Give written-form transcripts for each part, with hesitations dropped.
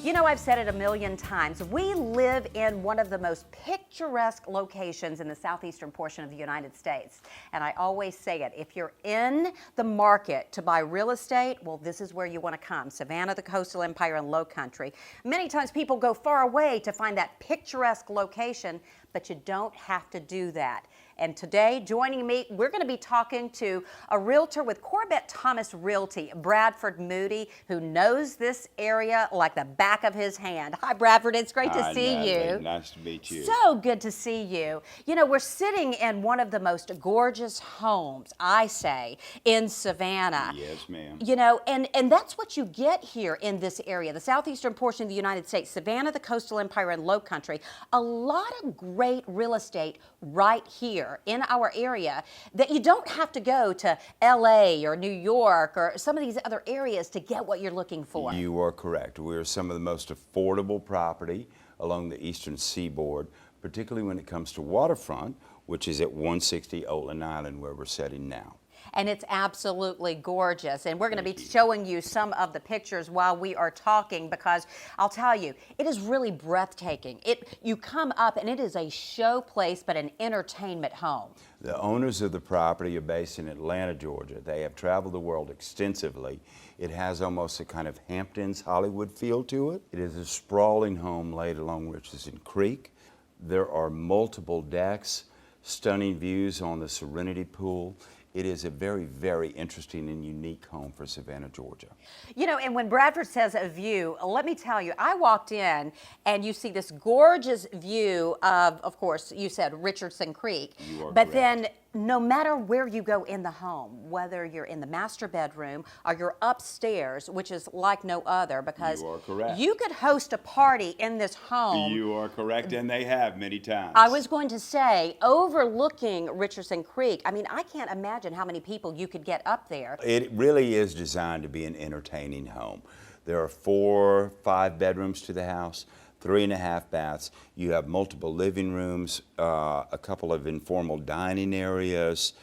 You know, I've said it a million times. We live in one of the most picturesque locations in the southeastern portion of the United States. And I always say it, if you're in the market to buy real estate, well, this is where you want to come. Savannah, the coastal empire, and low country. Many times people go far away to find that picturesque location, but you don't have to do that. And today, joining me, we're going to be talking to a realtor with Corbett Thomas Realty, Bradford Moody, who knows this area like the back of his hand. Hi, Bradford. It's great to see Natalie. you. Nice to meet you. So good to see you. You know, we're sitting in one of the most gorgeous homes, I say, in Savannah. Yes, ma'am. You know, and that's what you get here in this area, the southeastern portion of the United States, Savannah, the coastal empire, and low country. A lot of great real estate right here in our area that you don't have to go to LA or New York or some of these other areas to get what you're looking for. You are correct. We're some of the most affordable property along the eastern seaboard, particularly when it comes to waterfront, which is at 160 Oatland Island where we're sitting now. And it's absolutely gorgeous. And we're going to be showing you some of the pictures while we are talking, because I'll tell you, it is really breathtaking. You come up and it is a show place, but an entertainment home. The owners of the property are based in Atlanta, Georgia. They have traveled the world extensively. It has almost a kind of Hamptons, Hollywood feel to it. It is a sprawling home laid along Richardson Creek. There are multiple decks, stunning views on the Serenity Pool. It is a very, very interesting and unique home for Savannah, Georgia. You know, and when Bradford says a view, let me tell you, I walked in and you see this gorgeous view of course, you said Richardson Creek. You are but correct. Then no matter where you go in the home, whether you're in the master bedroom or you're upstairs, which is like no other, because You are correct. you could host a party in this home. You are correct, and they have many times. I was going to say, overlooking Richardson Creek, I mean, I can't imagine how many people you could get up there. It really is designed to be an entertaining home. There are 4, 5 bedrooms to the house, 3.5 baths. You have multiple living rooms, a couple of informal dining areas,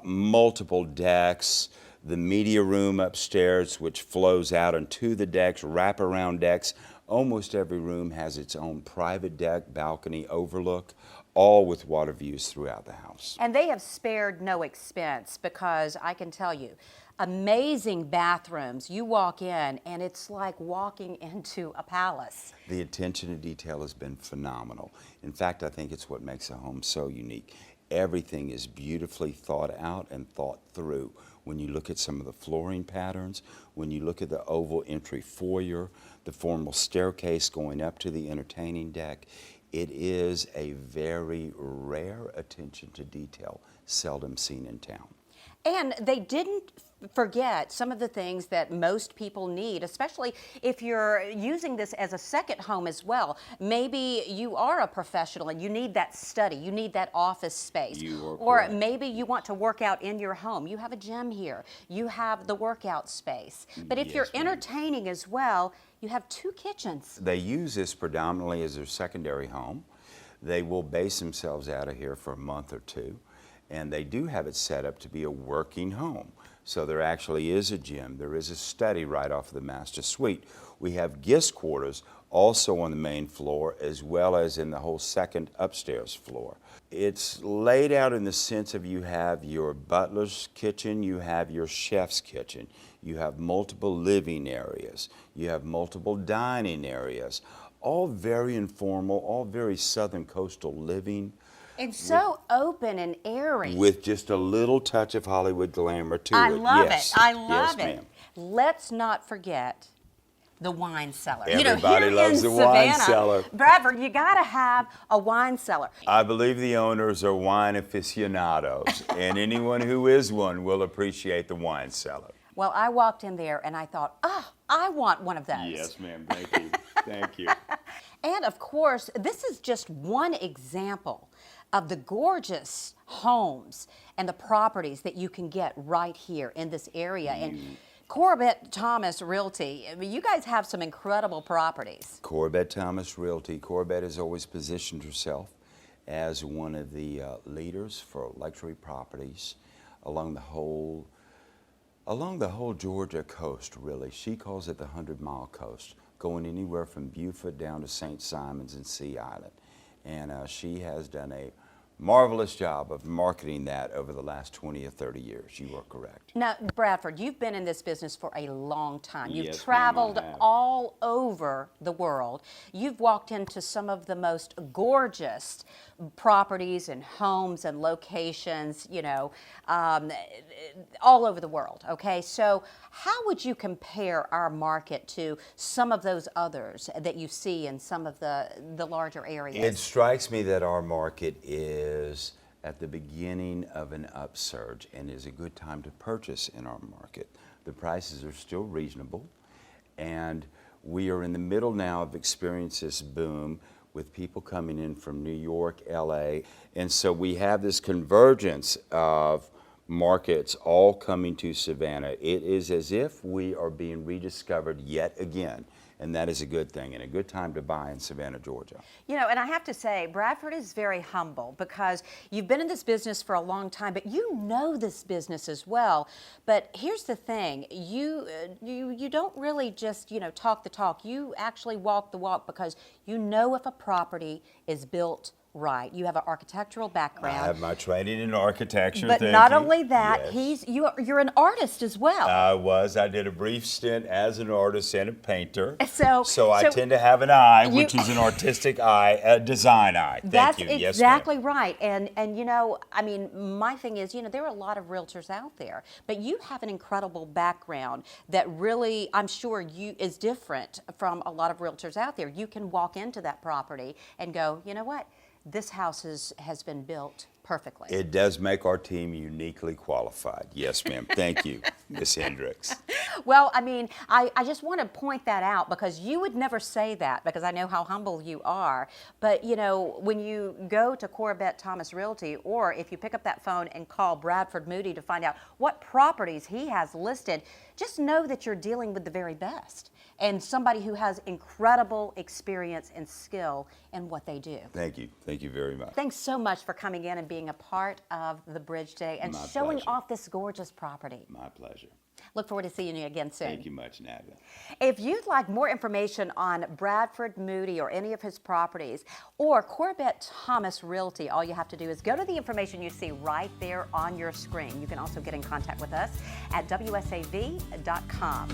multiple decks, the media room upstairs, which flows out onto the decks, wraparound decks. Almost every room has its own private deck, balcony, overlook, all with water views throughout the house. And they have spared no expense, because I can tell you, amazing bathrooms. You walk in and it's like walking into a palace. The attention to detail has been phenomenal. In fact, I think it's what makes a home so unique. Everything is beautifully thought out and thought through. When you look at some of the flooring patterns, when you look at the oval entry foyer, the formal staircase going up to the entertaining deck, it is a very rare attention to detail, seldom seen in town. And they didn't forget some of the things that most people need, especially if you're using this as a second home as well. Maybe you are a professional and you need that study, you need that office space. Or maybe you want to work out in your home. You have a gym here, you have the workout space. But if you're entertaining as well, you have 2 kitchens. They use this predominantly as their secondary home. They will base themselves out of here for a month or 2. And they do have it set up to be a working home. So there actually is a gym. There is a study right off the master suite. We have guest quarters also on the main floor, as well as in the whole second upstairs floor. It's laid out in the sense of you have your butler's kitchen, you have your chef's kitchen, you have multiple living areas, you have multiple dining areas, all very informal, all very southern coastal living. It's so open and airy. With just a little touch of Hollywood glamour to I it. love Yes. it. I love yes, it. ma'am. Let's not forget the wine cellar. Everybody here loves in the wine Savannah, cellar. Bradford, you got to have a wine cellar. I believe the owners are wine aficionados, and anyone who is one will appreciate the wine cellar. Well, I walked in there and I thought, I want one of those. Yes, ma'am. Thank you. Thank you. And of course, this is just one example of the gorgeous homes and the properties that you can get right here in this area. And Corbett Thomas Realty, I mean, you guys have some incredible properties. Corbett Thomas Realty. Corbett has always positioned herself as one of the leaders for luxury properties along the whole Georgia coast, really. She calls it the 100-mile coast. going anywhere from Beaufort down to St. Simons and Sea Island. And she has done a marvelous job of marketing that over the last 20 or 30 years. You are correct. Now, Bradford, you've been in this business for a long time. You've Yes, ma'am, traveled I have. all over the world. You've walked into some of the most gorgeous properties and homes and locations, you know, all over the world, okay? So how would you compare our market to some of those others that you see in some of the larger areas? It strikes me that our market is at the beginning of an upsurge and is a good time to purchase in our market. The prices are still reasonable, and we are in the middle now of experiencing this boom with people coming in from New York, LA, and so we have this convergence of markets all coming to Savannah. It is as if we are being rediscovered yet again, and that is a good thing and a good time to buy in Savannah, Georgia. You know, and I have to say, Bradford is very humble because you've been in this business for a long time, but you know this business as well. But here's the thing, you don't really just, you know, talk the talk. You actually walk the walk because you know if a property is built right. You have an architectural background. I have my training in architecture. But thank not you. only that, Yes. you're an artist as well. I did a brief stint as an artist and a painter. So I tend to have an eye, which is an artistic eye, a design eye. Thank That's you. Yes, ma'am. exactly right. And you know, I mean, my thing is, you know, there are a lot of realtors out there, but you have an incredible background that really, I'm sure is different from a lot of realtors out there. You can walk into that property and go, you know what? This house has been built perfectly. It does make our team uniquely qualified. Yes, ma'am. Thank you, Miss Hendricks. Well, I mean, I just want to point that out because you would never say that because I know how humble you are. But, you know, when you go to Corbett Thomas Realty or if you pick up that phone and call Bradford Moody to find out what properties he has listed, just know that you're dealing with the very best and somebody who has incredible experience and skill in what they do. Thank you. Thank you very much. Thanks so much for coming in and being a part of the Bridge Day and My showing pleasure. off this gorgeous property. My pleasure. Look forward to seeing you again soon. Thank you much, Natalie. If you'd like more information on Bradford Moody or any of his properties or Corbett Thomas Realty, all you have to do is go to the information you see right there on your screen. You can also get in contact with us at WSAV.com.